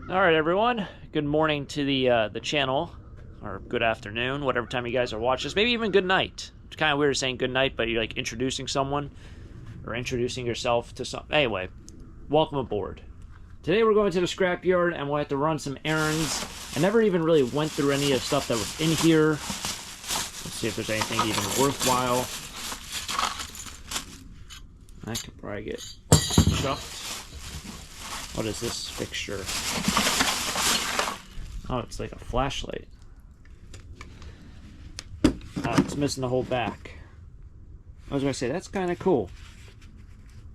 All right, everyone. Good morning to the channel, or good afternoon, whatever time you guys are watching this. Maybe even good night. It's kind of weird saying good night, but you're like introducing someone or introducing yourself to some. Anyway, welcome aboard. Today we're going to the scrapyard and we'll have to run some errands. I never even really went through any of the stuff that was in here. Let's see if there's anything even worthwhile. I could probably get chucked. What is this fixture? Oh, it's like a flashlight. Oh, it's missing the whole back. I was going to say, that's kind of cool.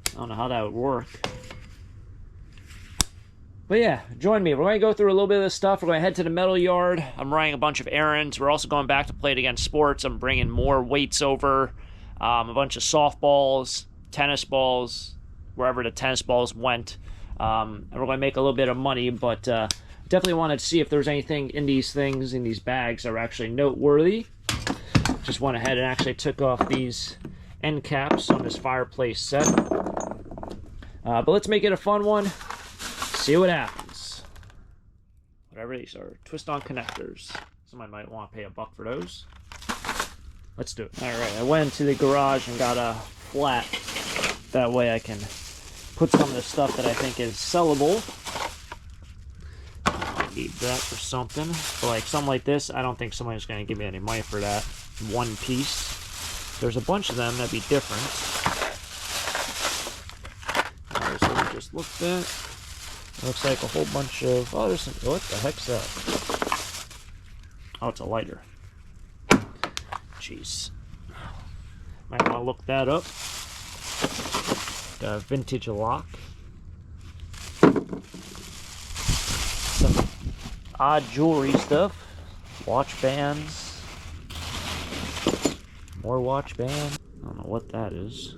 I don't know how that would work. But yeah, join me. We're going to go through a little bit of this stuff. We're going to head to the metal yard. I'm running a bunch of errands. We're also going back to Play It Again Sports. I'm bringing more weights over. A bunch of softballs, tennis balls, wherever the tennis balls went. And we're going to make a little bit of money, but definitely wanted to see if there's anything in these things, in these bags, that are actually noteworthy. Just went ahead and actually took off these end caps on this fireplace set. But let's make it a fun one. See what happens. Whatever these are. Twist-on connectors. Somebody might want to pay $1 for those. Let's do it. Alright, I went into the garage and got a flat. That way I can put some of the stuff that I think is sellable. I need that for something. But like something like this, I don't think somebody's going to give me any money for that. One piece. There's a bunch of them that'd be different. Alright, so we just looked at. It looks like a whole bunch of... Oh, there's some... What the heck's that? Oh, it's a lighter. Jeez. Might want to look that up. Got a vintage lock. Some odd jewelry stuff. Watch bands. More watch bands. I don't know what that is.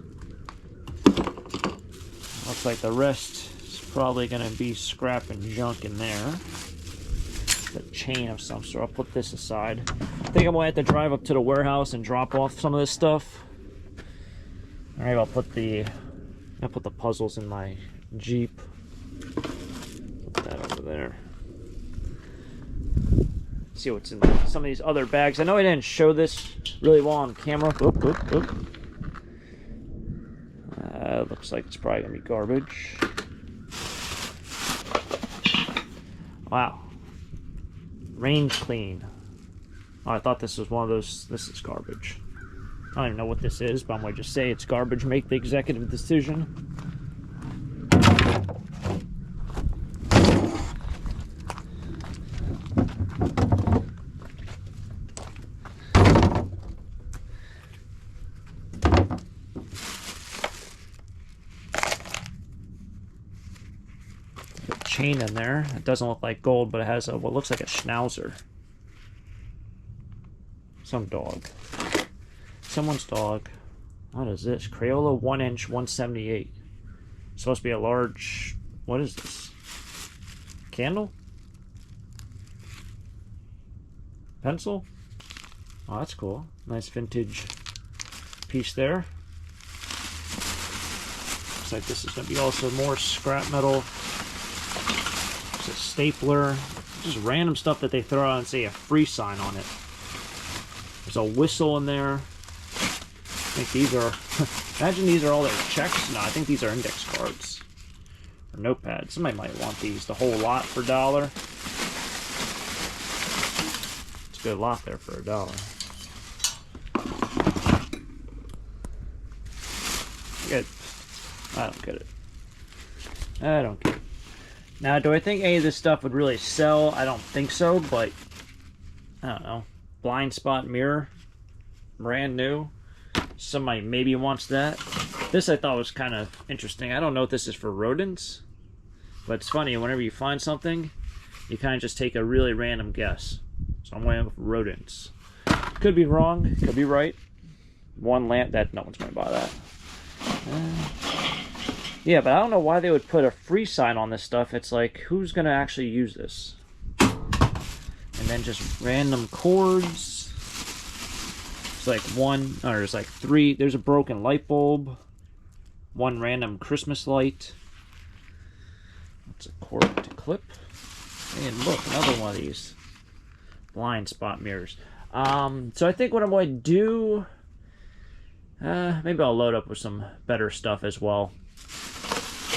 Looks like the rest is probably going to be scrap and junk in there. A chain of some sort. I'll put this aside. I think I'm going to have to drive up to the warehouse and drop off some of this stuff. Or maybe I'll put the puzzles in my Jeep. Put that over there. See what's in some of these other bags. I know I didn't show this really well on camera. Oop, oop, oop. Looks like it's probably going to be garbage. Wow. Range clean. Oh, I thought this was one of those. This is garbage. I don't even know what this is, but I'm going to just say it's garbage. Make the executive decision. Chain in there. It doesn't look like gold, but it has what looks like a schnauzer. Some dog. Someone's dog. What is this? Crayola 1-inch 178. Supposed to be a large... What is this? Candle? Pencil? Oh, that's cool. Nice vintage piece there. Looks like this is going to be also more scrap metal. It's a stapler. Just random stuff that they throw out and say a free sign on it. There's a whistle in there. I think these are... Imagine these are all their checks. No, I think these are index cards. Or notepads. Somebody might want these. The whole lot for $1. It's a good lot there for $1. Good. I don't get it. I don't get it. Now, do I think any of this stuff would really sell? I don't think so, but... I don't know. Blind spot mirror. Brand new. Somebody maybe wants that. This I thought was kind of interesting. I don't know if this is for rodents, but it's funny. Whenever you find something, you kind of just take a really random guess. So I'm going with rodents. Could be wrong. Could be right. One lamp. That no one's going to buy that. Yeah, but I don't know why they would put a free sign on this stuff. It's like, who's going to actually use this? And then just random cords. It's like one, or there's like three. There's a broken light bulb. One random Christmas light. That's a cord to clip. And look, another one of these blind spot mirrors. So I think what I'm going to do, maybe I'll load up with some better stuff as well.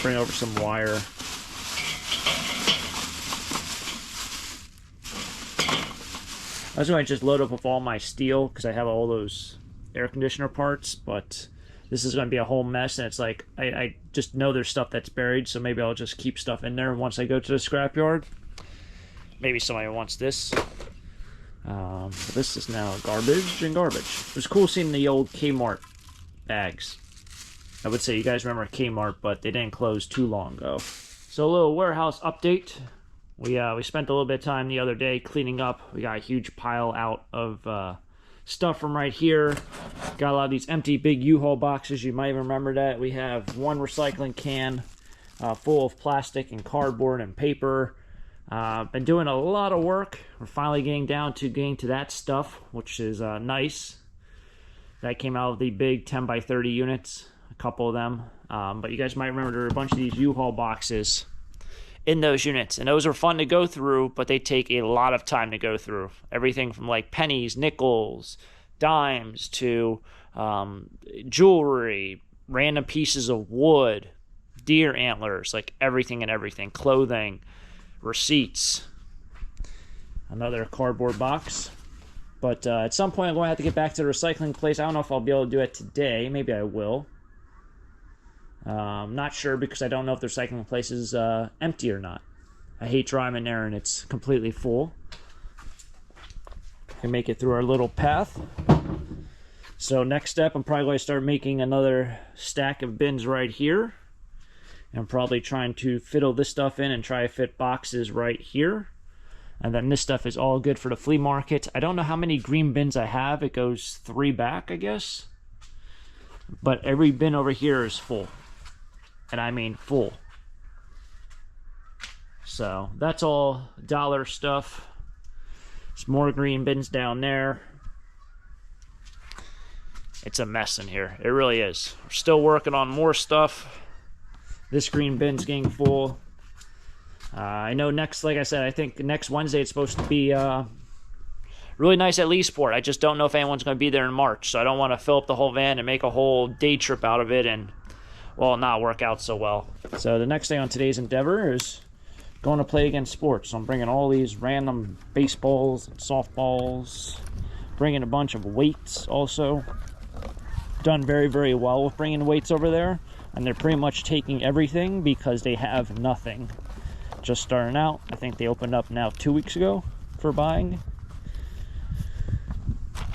Bring over some wire. I was going to just load up with all my steel because I have all those air conditioner parts, but this is going to be a whole mess, and it's like I just know there's stuff that's buried, so maybe I'll just keep stuff in there once I go to the scrapyard. Maybe somebody wants this. This is now garbage and garbage. It was cool seeing the old Kmart bags. I would say you guys remember Kmart, but they didn't close too long ago. So a little warehouse update. We spent a little bit of time the other day cleaning up. We got a huge pile out of stuff from right here. Got a lot of these empty big U-Haul boxes. You might even remember that. We have one recycling can full of plastic and cardboard and paper. Been doing a lot of work. We're finally getting to that stuff, which is nice. That came out of the big 10 by 30 units, a couple of them. But you guys might remember there were a bunch of these U-Haul boxes in those units, and those are fun to go through, but they take a lot of time to go through. Everything from like pennies, nickels, dimes to jewelry, random pieces of wood, deer antlers, like everything and everything, clothing, receipts. Another cardboard box. But at some point I'm going to have to get back to the recycling place. I don't know if I'll be able to do it today. Maybe I will. I'm not sure because I don't know if the recycling place is empty or not. I hate driving there and it's completely full. We can make it through our little path. So next step, I'm probably going to start making another stack of bins right here. And I'm probably trying to fiddle this stuff in and try to fit boxes right here. And then this stuff is all good for the flea market. I don't know how many green bins I have. It goes 3 back, I guess. But every bin over here is full. And I mean full. So that's all dollar stuff. There's more green bins down there. It's a mess in here. It really is. We're still working on more stuff. This green bin's getting full. I know like I said, I think next Wednesday it's supposed to be really nice at Leesport. I just don't know if anyone's going to be there in March, so I don't want to fill up the whole van and make a whole day trip out of it and, well, not work out so well. So the next thing on today's endeavor is going to play against sports. So I'm bringing all these random baseballs and softballs, bringing a bunch of weights also. Done very, very well with bringing weights over there, and they're pretty much taking everything because they have nothing. Just starting out. I think they opened up now 2 weeks ago for buying.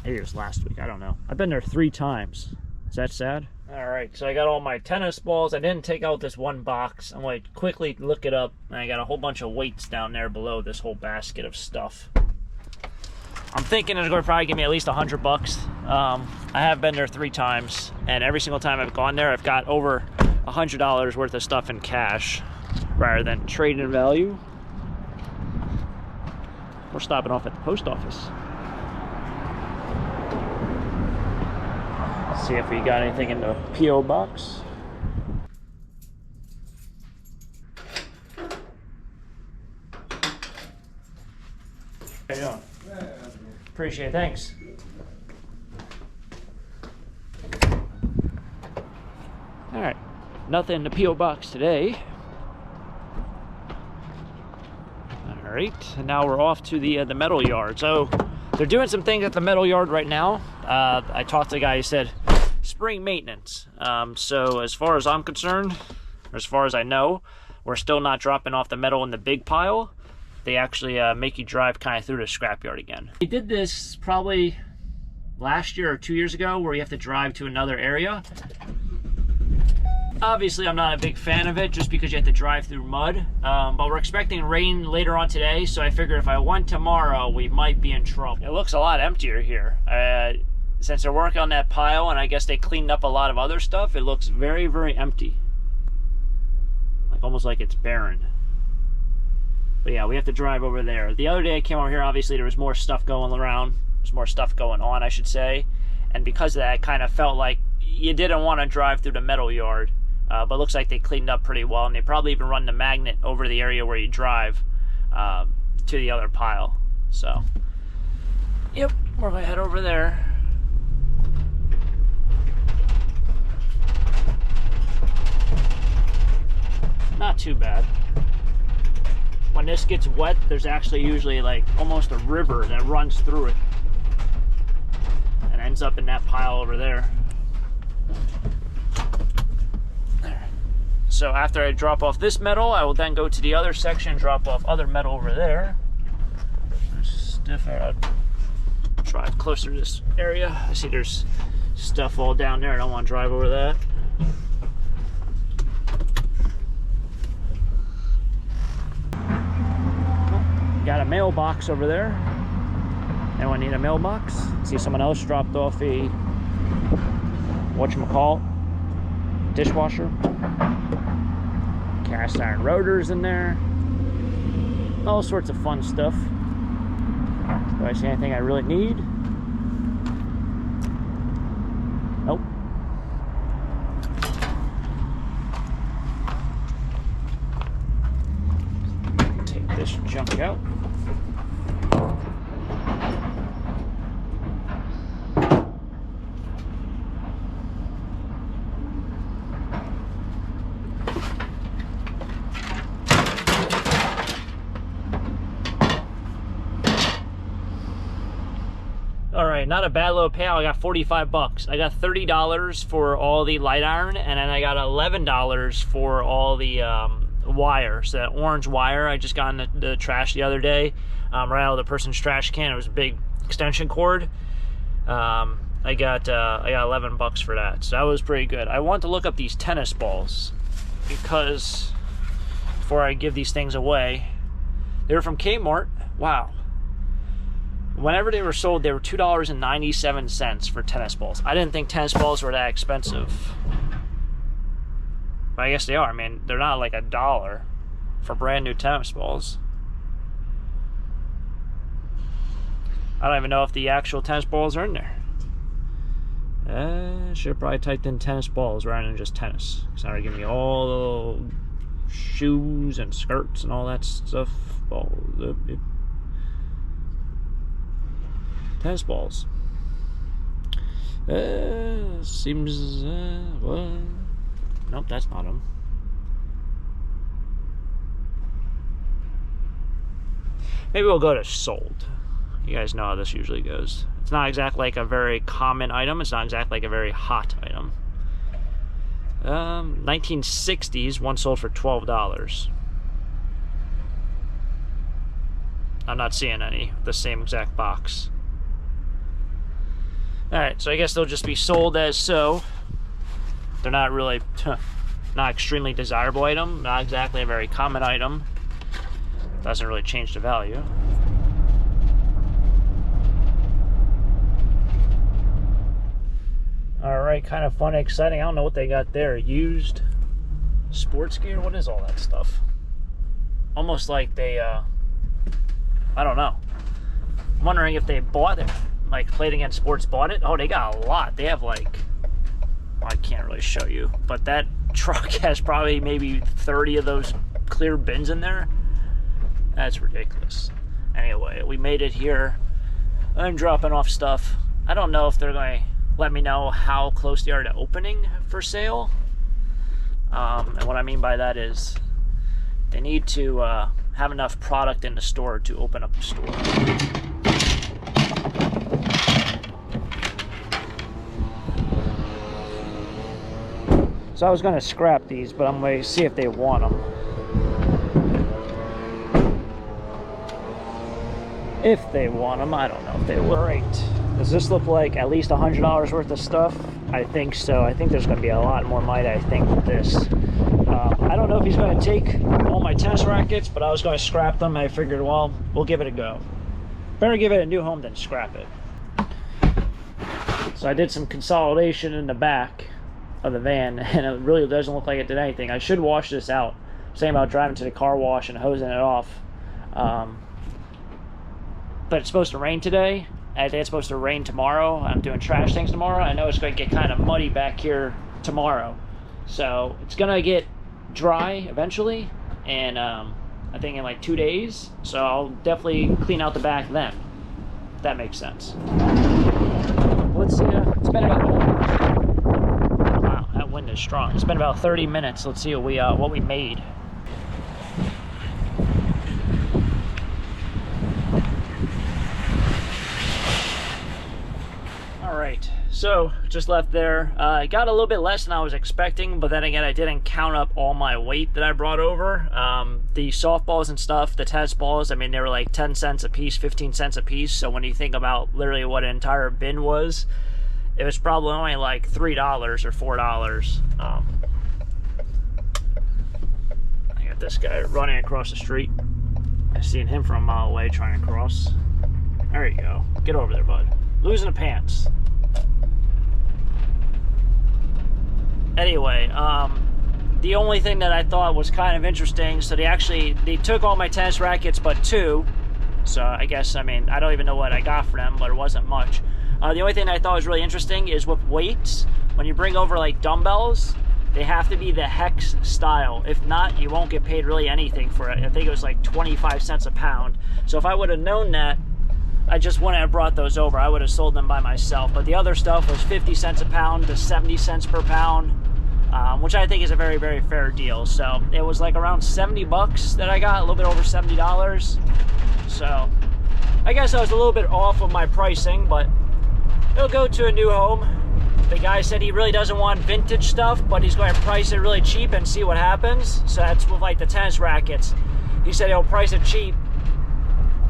Maybe it was last week, I don't know. I've been there 3 times. Is that sad? Alright, so I got all my tennis balls. I didn't take out this one box. I'm going to quickly look it up. And I got a whole bunch of weights down there below this whole basket of stuff. I'm thinking it's going to probably give me at least $100. I have been there 3 times, and every single time I've gone there, I've got over $100 worth of stuff in cash rather than trade in value. We're stopping off at the post office. See if we got anything in the P.O. box. How you doing? Appreciate it, thanks. Alright, nothing in the P.O. box today. Alright, and now we're off to the metal yard. So, they're doing some things at the metal yard right now. I talked to the guy, he said, spring maintenance. So, as far as I'm concerned, or as far as I know, we're still not dropping off the metal in the big pile. They actually make you drive kind of through the scrapyard again. They did this probably last year or 2 years ago where you have to drive to another area. Obviously, I'm not a big fan of it just because you have to drive through mud. But we're expecting rain later on today, so I figured if I went tomorrow, we might be in trouble. It looks a lot emptier here. Since they're working on that pile, and I guess they cleaned up a lot of other stuff, it looks very, very empty. Like almost like it's barren. But yeah, we have to drive over there. The other day I came over here, obviously there was more stuff going around. There's more stuff going on, I should say. And because of that, it kind of felt like you didn't want to drive through the metal yard. But it looks like they cleaned up pretty well, and they probably even run the magnet over the area where you drive to the other pile. So, yep, we're gonna head over there. Not too bad. When this gets wet, there's actually usually like almost a river that runs through it and ends up in that pile over there. So after I drop off this metal, I will then go to the other section and drop off other metal over there. I'll drive closer to this area. I see there's stuff all down there. I don't want to drive over that. Got a mailbox over there. Anyone need a mailbox? See someone else dropped off a whatchamacallit, dishwasher. Cast iron rotors in there. All sorts of fun stuff. Do I see anything I really need? Nope. Take this junk out. Alright, not a bad little payout. I got 45 bucks. I got $30 for all the light iron, and then I got $11 for all the wire. So that orange wire I just got in the trash the other day, right out of the person's trash can. It was a big extension cord. I got 11 bucks for that. So that was pretty good. I want to look up these tennis balls because before I give these things away, they were from Kmart. Wow. Whenever they were sold, they were $2.97 for tennis balls. I didn't think tennis balls were that expensive. But I guess they are. I mean, they're not like $1 for brand new tennis balls. I don't even know if the actual tennis balls are in there. Should have probably typed in tennis balls rather than just tennis. It's not going to give me all the shoes and skirts and all that stuff. Balls. Tennis balls. Seems, well, nope, that's not them. Maybe we'll go to sold. You guys know how this usually goes. It's not exactly like a very common item. It's not exactly like a very hot item. 1960s, one sold for $12. I'm not seeing any, the same exact box. Alright, so I guess they'll just be sold as so. They're not really, not extremely desirable item, not exactly a very common item. Doesn't really change the value. Alright, kind of fun, exciting. I don't know what they got there. Used sports gear? What is all that stuff? Almost like they, I don't know. I'm wondering if they bought it. Like Played Against Sports bought it. Oh, they got a lot. They have like, well, I can't really show you, but that truck has probably maybe 30 of those clear bins in there. That's ridiculous. Anyway, we made it here. I'm dropping off stuff. I don't know if they're going to let me know how close they are to opening for sale. And what I mean by that is they need to have enough product in the store to open up the store. So I was going to scrap these, but I'm going to see if they want them. If they want them, I don't know if they will. Right. Does this look like at least $100 worth of stuff? I think so. I think there's going to be a lot more money, I think, with this. I don't know if he's going to take all my tennis rackets, but I was going to scrap them. I figured, well, we'll give it a go. Better give it a new home than scrap it. So I did some consolidation in the back of the van, and it really doesn't look like it did anything. I should wash this out. I'm saying about driving to the car wash and hosing it off. But it's supposed to rain today. I think it's supposed to rain tomorrow. I'm doing trash things tomorrow. I know it's going to get kind of muddy back here tomorrow. So it's going to get dry eventually, and I think in like 2 days. So I'll definitely clean out the back then, if that makes sense. Let's see, it's been about, wow, that wind is strong. It's been about 30 minutes. Let's see what we made. All right, so just left there. I got a little bit less than I was expecting, but then again, I didn't count up all my weight that I brought over. The softballs and stuff, the test balls, I mean, they were like 10 cents a piece, 15 cents a piece. So when you think about literally what an entire bin was, it was probably only like $3 or $4. I got this guy running across the street. I've seen him from a mile away trying to cross. There you go. Get over there, bud. Losing the pants. Anyway, the only thing that I thought was kind of interesting, so they took all my tennis rackets but 2. So I guess, I mean, I don't even know what I got for them, but it wasn't much. The only thing that I thought was really interesting is with weights, when you bring over like dumbbells, they have to be the hex style. If not, you won't get paid really anything for it. I think it was like 25 cents a pound. So if I would have known that, I just wouldn't have brought those over. I would have sold them by myself. But the other stuff was 50 cents a pound to 70 cents per pound, which I think is a very, very fair deal. So it was like around 70 bucks that I got, a little bit over $70. So I guess I was a little bit off of my pricing, but it'll go to a new home. The guy said he really doesn't want vintage stuff, but he's going to price it really cheap and see what happens. So that's with like the tennis rackets. He said he'll price it cheap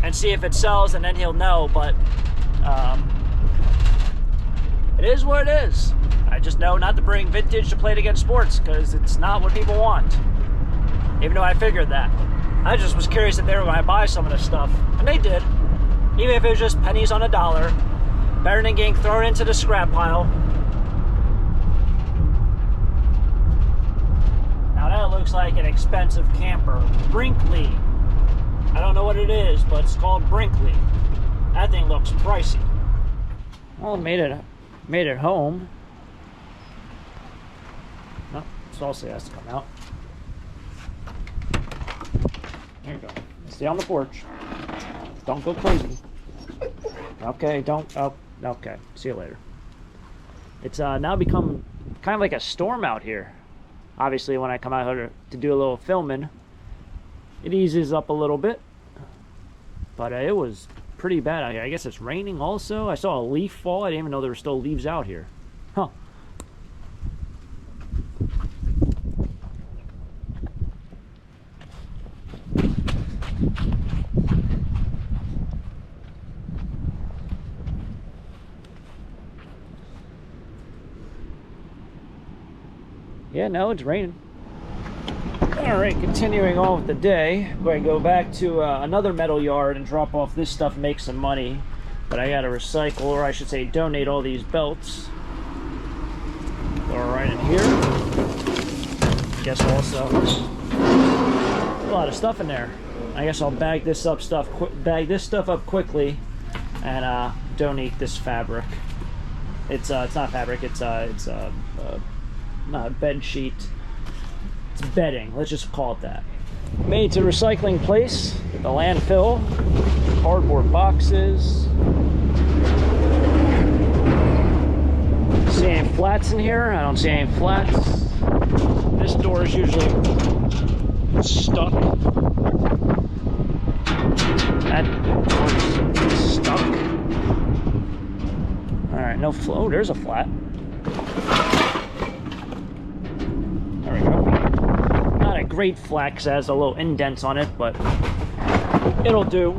and see if it sells, and then he'll know. But it is what it is. I just know not to bring vintage to Play It Again Sports, because it's not what people want. Even though I figured that. I just was curious if they were going to buy some of this stuff, and they did. Even if it was just pennies on a dollar. Better than getting thrown into the scrap pile. Now that looks like an expensive camper. Brinkley. I don't know what it is, but it's called Brinkley. That thing looks pricey. Well, made it home. No, salsa has to come out. There you go. Stay on the porch. Don't go crazy. Okay, don't. Oh, okay. See you later. It's now become kind of like a storm out here. Obviously, when I come out here to do a little filming, it eases up a little bit. But it was pretty bad out here. I guess it's raining also. I saw a leaf fall. I didn't even know there were still leaves out here. Huh. Yeah, no, it's raining. Alright, continuing on with the day. I'm going to go back to another metal yard and drop off this stuff and make some money. But I got to recycle, or I should say donate all these belts. Throw it right in here. Guess also a lot of stuff in there. I guess I'll bag this stuff up quickly and donate this fabric. It's not fabric. It's not a bed sheet. It's bedding. Let's just call it that. Made to recycling place. The landfill. Cardboard boxes. See any flats in here? I don't see any flats. This door is usually stuck. That door's stuck. Alright, no flow. Oh, there's a flat. There we go. Not a great flat because it has a little indents on it, but it'll do.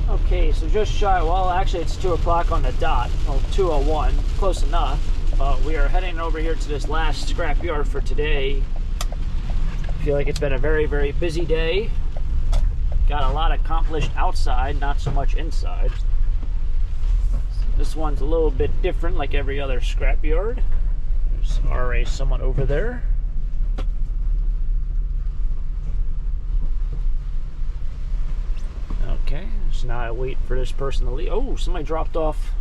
Okay, so just shy, well actually it's 2 o'clock on the dot, well 2:01, close enough. We are heading over here to this last scrapyard for today. I feel like it's been a very, very busy day. Got a lot accomplished outside, not so much inside. This one's a little bit different, like every other scrapyard. There's already someone over there. Okay, so now I wait for this person to leave. Oh, somebody dropped off.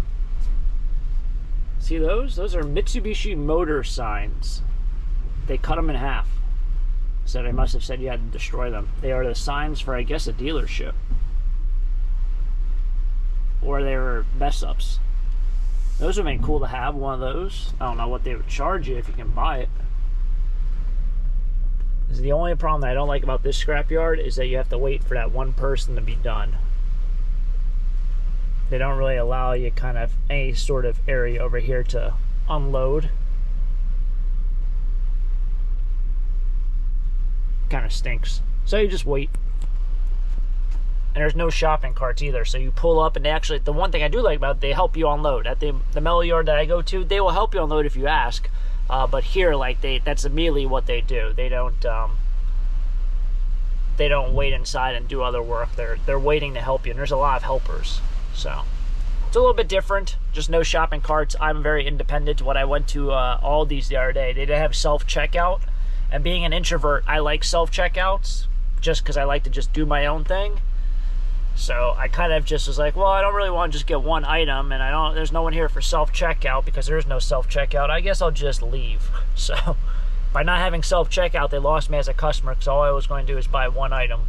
See those? Those are Mitsubishi motor signs. They cut them in half. So they must have said you had to destroy them. They are the signs for, I guess, a dealership. Or they were mess-ups. Those would have been cool to have, one of those. I don't know what they would charge you if you can buy it. This is the only problem that I don't like about this scrapyard is that you have to wait for that one person to be done. They don't really allow you kind of any sort of area over here to unload. Kind of stinks. So you just wait. And there's no shopping carts either, so you pull up, and they actually, the one thing I do like about it, they help you unload. At the metal yard that I go to, they will help you unload if you ask. But here, like, that's immediately what they do. They don't wait inside and do other work. They're waiting to help you, and there's a lot of helpers. So it's a little bit different. Just no shopping carts. I'm very independent. When I went to Aldi's the other day, they didn't have self-checkout. And being an introvert, I like self-checkouts just because I like to just do my own thing. So I kind of just was like, well, I don't really want to just get one item, and there's no one here for self-checkout because there is no self-checkout. I guess I'll just leave. So by not having self-checkout, they lost me as a customer because all I was going to do is buy one item.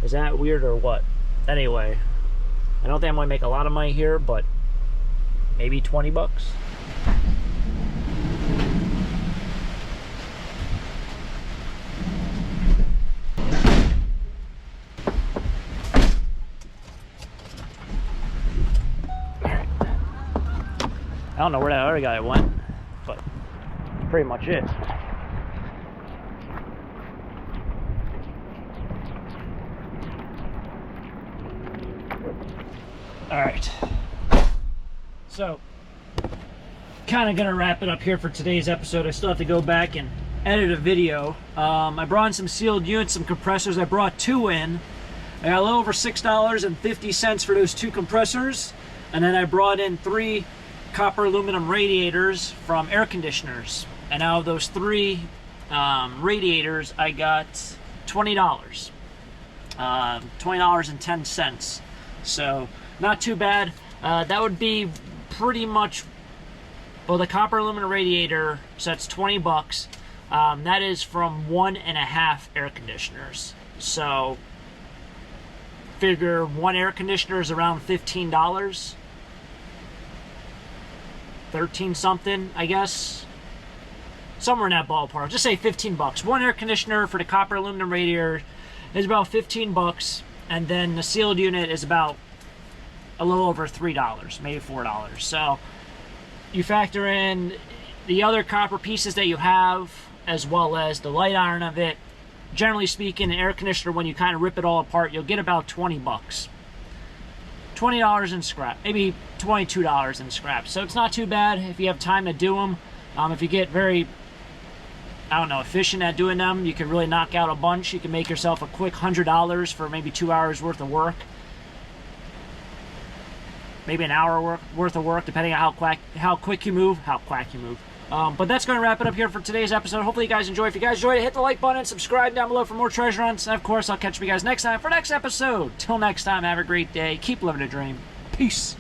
Is that weird or what? Anyway, I don't think I'm going to make a lot of money here, but maybe 20 bucks. I don't know where that other guy went, but pretty much it. Alright. So, kind of gonna wrap it up here for today's episode. I still have to go back and edit a video. I brought in some sealed units, some compressors. I brought 2 in. I got a little over $6.50 for those 2 compressors. And then I brought in 3 copper aluminum radiators from air conditioners, and out of those 3 radiators I got $20, $20.10. So not too bad. That would be pretty much, well, the copper aluminum radiator, so that's 20 bucks. That is from 1.5 air conditioners. So figure 1 air conditioner is around $15. 13 something, I guess. Somewhere in that ballpark. Just say 15 bucks. 1 air conditioner for the copper aluminum radiator is about 15 bucks. And then the sealed unit is about a little over $3, maybe $4. So you factor in the other copper pieces that you have, as well as the light iron of it. Generally speaking, an air conditioner, when you kind of rip it all apart, you'll get about 20 bucks. $20 in scrap, maybe $22 in scrap. So it's not too bad if you have time to do them. If you get very, I don't know, efficient at doing them, you can really knock out a bunch. You can make yourself a quick $100 for maybe 2 hours worth of work. Maybe an hour worth of work, depending on how quick you move. But that's going to wrap it up here for today's episode. Hopefully you guys enjoy. If you guys enjoyed it, hit the like button, subscribe down below for more treasure hunts, and of course, I'll catch you guys next time for next episode. Till next time, have a great day. Keep living a dream. Peace.